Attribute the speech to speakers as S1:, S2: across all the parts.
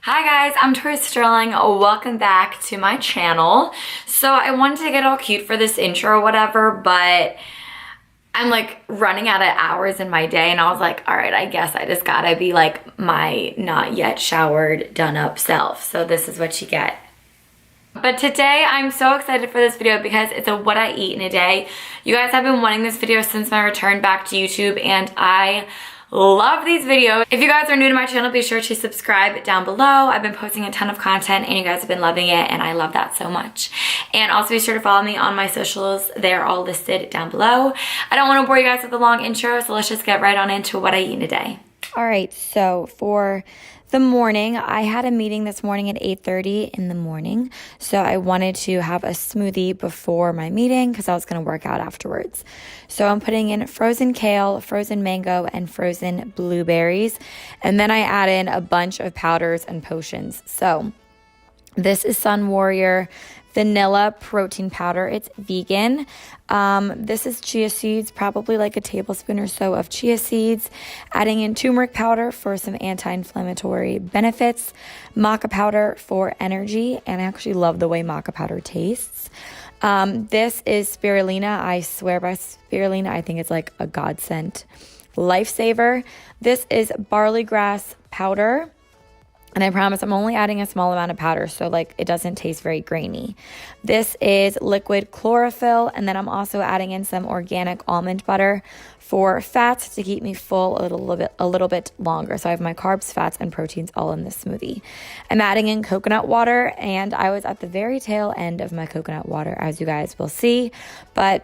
S1: Hi guys, I'm Tori Sterling. Welcome back to my channel. So I wanted to get all cute for this intro or whatever, but I'm like running out of hours in my day and I was like, all right, I guess I just gotta be like my not yet showered, done up self. So this is what you get. But today I'm so excited for this video because it's a what I eat in a day. You guys have been wanting this video since my return back to YouTube and I love these videos. If you guys are new to my channel, be sure to subscribe down below. I've been posting a ton of content and you guys have been loving it and I love that so much. And also be sure to follow me on my socials. They're all listed down below. I don't want to bore you guys with a long intro, so let's just get right on into what I eat in a day. All right, so for the morning, I had a meeting this morning at 8:30 in the morning. So I wanted to have a smoothie before my meeting because I was going to work out afterwards. So I'm putting in frozen kale, frozen mango, and frozen blueberries. And then I add in a bunch of powders and potions. So this is Sun Warrior vanilla protein powder. It's vegan. This is chia seeds, probably like a tablespoon or so of chia seeds. Adding in turmeric powder for some anti-inflammatory benefits. Maca powder for energy. And I actually love the way maca powder tastes. This is spirulina. I swear by spirulina. I think it's like a godsend lifesaver. This is barley grass powder. And I promise I'm only adding a small amount of powder, so like it doesn't taste very grainy. This is liquid chlorophyll, and then I'm also adding in some organic almond butter for fats to keep me full a little bit longer. So I have my carbs, fats, and proteins all in this smoothie. I'm adding in coconut water, and I was at the very tail end of my coconut water, as you guys will see, but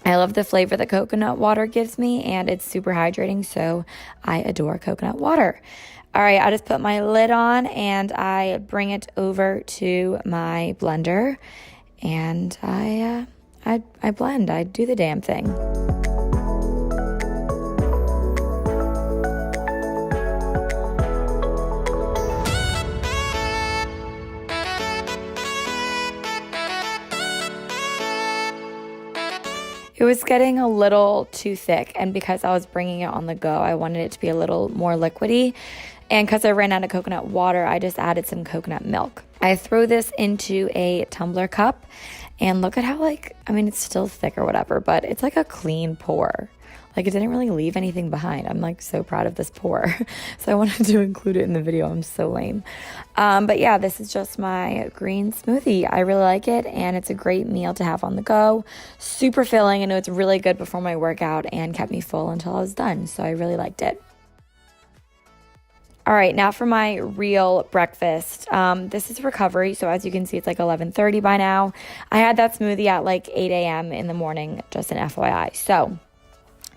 S1: I love the flavor that coconut water gives me, and it's super hydrating, so I adore coconut water. All right, I just put my lid on and I bring it over to my blender and I blend. I do the damn thing. It was getting a little too thick, and because I was bringing it on the go, I wanted it to be a little more liquidy. And because I ran out of coconut water, I just added some coconut milk. I throw this into a tumbler cup, and look at how it's still thick or whatever, but it's like a clean pour. Like it didn't really leave anything behind. I'm like so proud of this pour. So I wanted to include it in the video. I'm so lame. But yeah, this is just my green smoothie. I really like it and it's a great meal to have on the go. Super filling. I know it's really good before my workout and kept me full until I was done. So I really liked it. All right, now for my real breakfast. This is recovery. So as you can see, it's like 11:30 by now. I had that smoothie at like 8 a.m. in the morning, just an FYI. So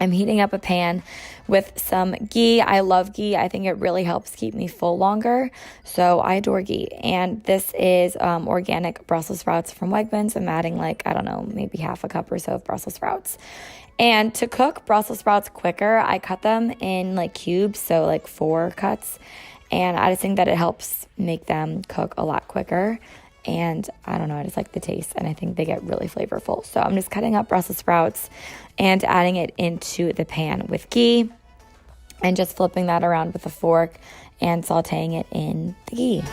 S1: I'm heating up a pan with some ghee. I love ghee. I think it really helps keep me full longer. So I adore ghee. And this is organic Brussels sprouts from Wegmans. I'm adding like, I don't know, maybe half a cup or so of Brussels sprouts. And to cook Brussels sprouts quicker, I cut them in like cubes, so like 4 cuts. And I just think that it helps make them cook a lot quicker. And I don't know, I just like the taste and I think they get really flavorful. So I'm just cutting up Brussels sprouts and adding it into the pan with ghee and just flipping that around with a fork and sauteing it in the ghee.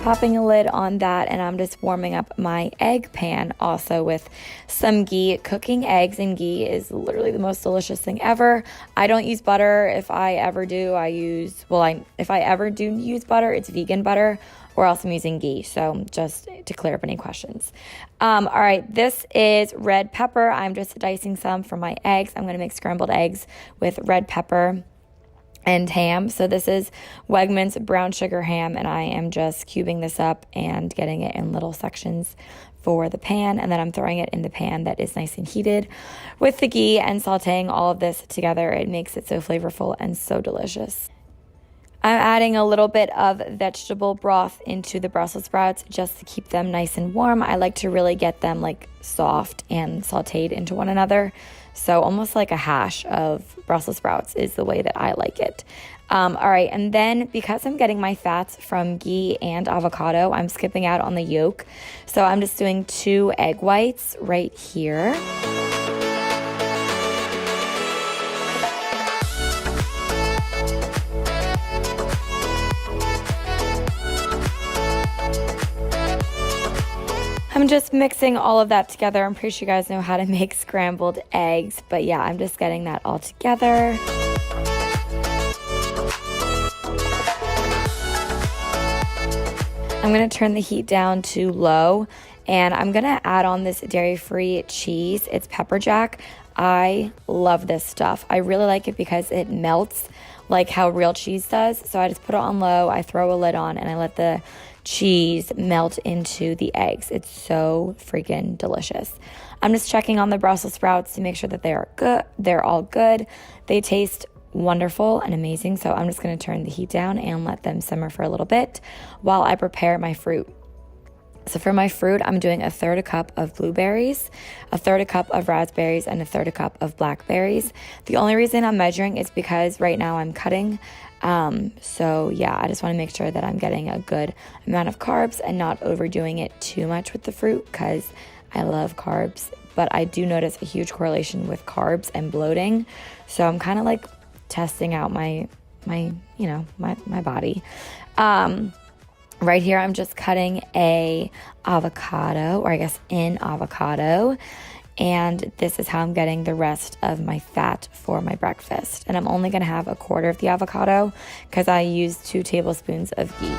S1: Popping a lid on that, and I'm just warming up my egg pan also with some ghee. Cooking eggs in ghee is literally the most delicious thing ever. I don't use butter. If I ever do, if I ever do use butter, it's vegan butter, or else I'm using ghee. So just to clear up any questions. All right, this is red pepper. I'm just dicing some for my eggs. I'm going to make scrambled eggs with red pepper and ham. So this is Wegmans brown sugar ham, and I am just cubing this up and getting it in little sections for the pan, and then I'm throwing it in the pan that is nice and heated with the ghee and sauteing all of this together. It makes it so flavorful and so delicious. I'm adding a little bit of vegetable broth into the Brussels sprouts just to keep them nice and warm. I like to really get them like soft and sauteed into one another. So almost like a hash of Brussels sprouts is the way that I like it. All right, and then because I'm getting my fats from ghee and avocado, I'm skipping out on the yolk. So I'm just doing 2 egg whites right here. I'm just mixing all of that together. I'm pretty sure you guys know how to make scrambled eggs, but yeah, I'm just getting that all together. I'm gonna turn the heat down to low, and I'm gonna add on this dairy-free cheese. It's pepper jack. I love this stuff. I really like it because it melts like how real cheese does. So I just put it on low, I throw a lid on, and I let the cheese melt into the eggs. It's so freaking delicious. I'm just checking on the Brussels sprouts to make sure that they are good. They're all good. They taste wonderful and amazing. So I'm just going to turn the heat down and let them simmer for a little bit while I prepare my fruit. So for my fruit, I'm doing 1/3 cup of blueberries, 1/3 cup of raspberries, and 1/3 cup of blackberries. The only reason I'm measuring is because right now I'm cutting. So yeah, I just want to make sure that I'm getting a good amount of carbs and not overdoing it too much with the fruit, because I love carbs, but I do notice a huge correlation with carbs and bloating. So I'm kind of like testing out my body. Right here, I'm just cutting a avocado, or I guess an avocado, and this is how I'm getting the rest of my fat for my breakfast. And I'm only gonna have 1/4 of the avocado because I used 2 tablespoons of ghee.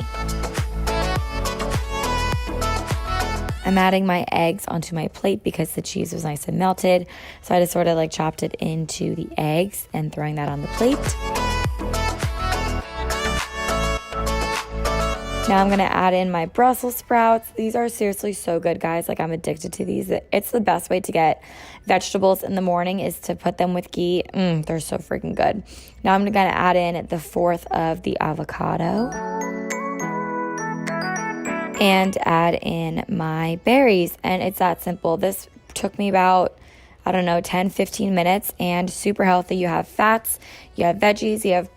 S1: I'm adding my eggs onto my plate because the cheese was nice and melted. So I just sort of like chopped it into the eggs and throwing that on the plate. Now I'm gonna add in my Brussels sprouts. These are seriously so good, guys. Like, I'm addicted to these. It's the best way to get vegetables in the morning is to put them with ghee. They're so freaking good. Now I'm gonna add in 1/4 of the avocado and add in my berries. And it's that simple. This took me about, I don't know, 10-15 minutes, and super healthy. You have fats, you have veggies, you have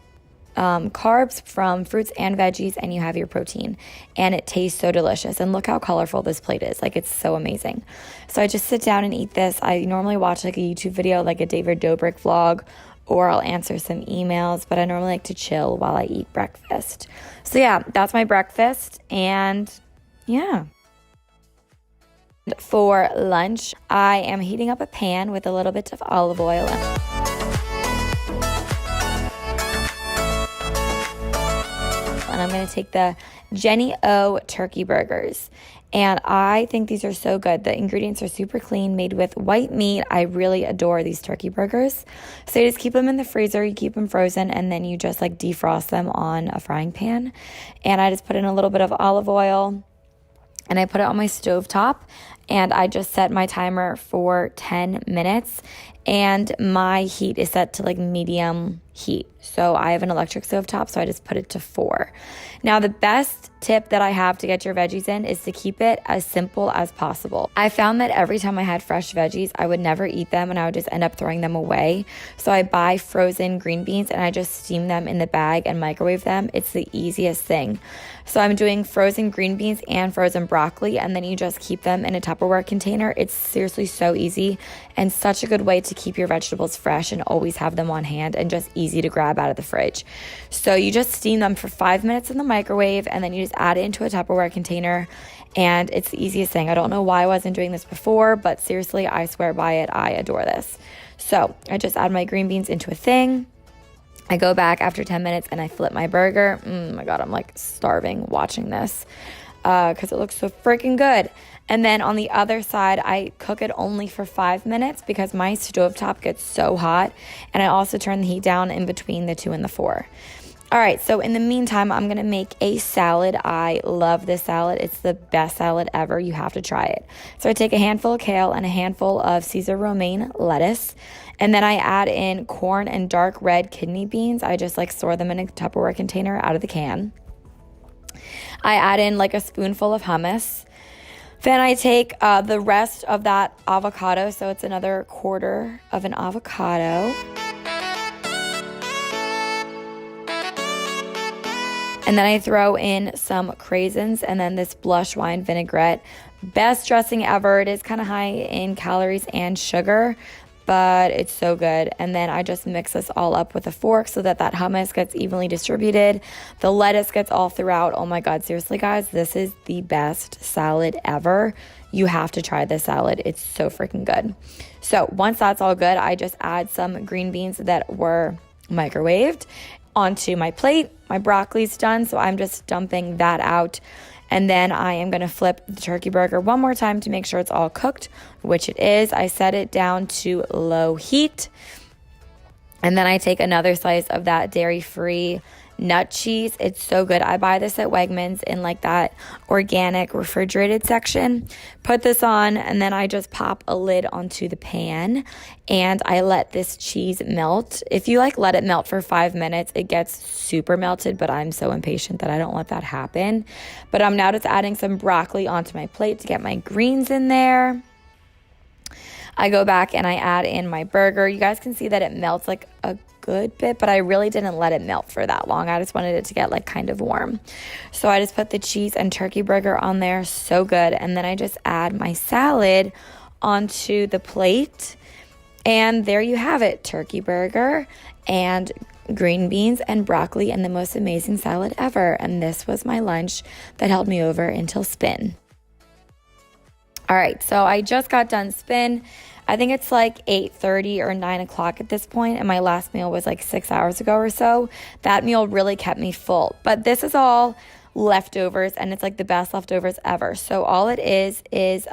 S1: carbs from fruits and veggies, and you have your protein, and it tastes so delicious. And look how colorful this plate is. Like, it's so amazing. So I just sit down and eat this. I normally watch like a YouTube video, like a David Dobrik vlog, or I'll answer some emails, but I normally like to chill while I eat breakfast. So yeah, that's my breakfast. And yeah, for lunch, I am heating up a pan with a little bit of olive oil. And I'm going to take the Jenny O turkey burgers. And I think these are so good. The ingredients are super clean, made with white meat. I really adore these turkey burgers. So you just keep them in the freezer, you keep them frozen, and then you just like defrost them on a frying pan. And I just put in a little bit of olive oil, and I put it on my stovetop, and I just set my timer for 10 minutes. And my heat is set to like medium heat. So I have an electric stovetop, so I just put it to 4. Now, the best tip that I have to get your veggies in is to keep it as simple as possible. I found that every time I had fresh veggies, I would never eat them, and I would just end up throwing them away. So I buy frozen green beans, and I just steam them in the bag and microwave them. It's the easiest thing. So I'm doing frozen green beans and frozen broccoli, and then you just keep them in a Tupperware container. It's seriously so easy and such a good way to keep your vegetables fresh and always have them on hand and just easy to grab out of the fridge. So you just steam them for 5 minutes in the microwave, and then you just add it into a Tupperware container, and it's the easiest thing. I don't know why I wasn't doing this before, but seriously, I swear by it. I adore this. So I just add my green beans into a thing. I go back after 10 minutes and I flip my burger. My God, I'm like starving watching this because it looks so freaking good. And then on the other side, I cook it only for 5 minutes because my stovetop gets so hot. And I also turn the heat down in between the 2 and the 4. All right, so in the meantime, I'm going to make a salad. I love this salad. It's the best salad ever. You have to try it. So I take a handful of kale and a handful of Caesar romaine lettuce. And then I add in corn and dark red kidney beans. I just like store them in a Tupperware container out of the can. I add in like a spoonful of hummus. Then I take the rest of that avocado. So it's another 1/4 of an avocado. And then I throw in some craisins and then this blush wine vinaigrette. Best dressing ever. It is kind of high in calories and sugar, but it's so good. And then I just mix this all up with a fork so that that hummus gets evenly distributed. The lettuce gets all throughout. Oh my God, seriously guys, this is the best salad ever. You have to try this salad. It's so freaking good. So once that's all good, I just add some green beans that were microwaved onto my plate. My broccoli's done, so I'm just dumping that out. And then I am going to flip the turkey burger one more time to make sure it's all cooked, which it is. I set it down to low heat. And then I take another slice of that dairy-free nut cheese. It's so good. I buy this at Wegmans in like that organic refrigerated section. Put this on, and then I just pop a lid onto the pan and I let this cheese melt. If you like let it melt for 5 minutes, it gets super melted, but I'm so impatient that I don't let that happen. But I'm now just adding some broccoli onto my plate to get my greens in there. I go back and I add in my burger. You guys can see that it melts like a good bit, but I really didn't let it melt for that long. I just wanted it to get like kind of warm. So I just put the cheese and turkey burger on there. So good. And then I just add my salad onto the plate. And there you have it. Turkey burger and green beans and broccoli and the most amazing salad ever. And this was my lunch that held me over until spin. All right, so I just got done spin. I think it's like 8:30 or 9 o'clock at this point, and my last meal was like 6 hours ago or so. That meal really kept me full, but this is all leftovers, and it's like the best leftovers ever. So all it is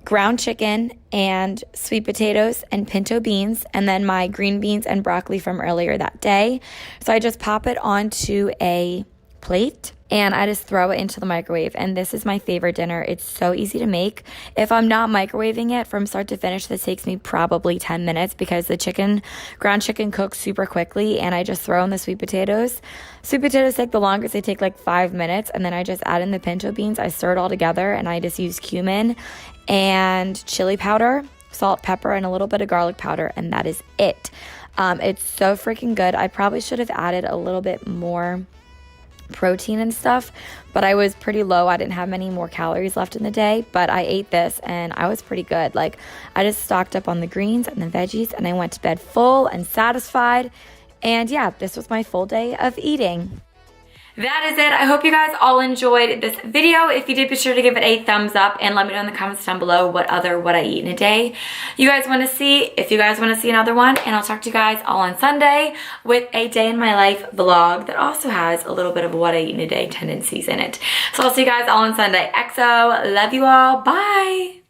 S1: ground chicken and sweet potatoes and pinto beans, and then my green beans and broccoli from earlier that day. So I just pop it onto a plate and I just throw it into the microwave. And this is my favorite dinner. It's so easy to make. If I'm not microwaving it from start to finish, this takes me probably 10 minutes because the ground chicken cooks super quickly, and I just throw in the sweet potatoes. Sweet potatoes take the longest. They take like 5 minutes, and then I just add in the pinto beans. I stir it all together, and I just use cumin and chili powder, salt, pepper, and a little bit of garlic powder, and that is it. It's so freaking good. I probably should have added a little bit more protein and stuff, but I was pretty low. I didn't have many more calories left in the day, but I ate this and I was pretty good. Like, I just stocked up on the greens and the veggies, and I went to bed full and satisfied. And yeah, this was my full day of eating. That is it. I hope you guys all enjoyed this video. If you did, be sure to give it a thumbs up and let me know in the comments down below what I eat in a day you guys want to see, if you guys want to see another one. And I'll talk to you guys all on Sunday with a day in my life vlog that also has a little bit of what I eat in a day tendencies in it. So I'll see you guys all on Sunday. XO, love you all. Bye.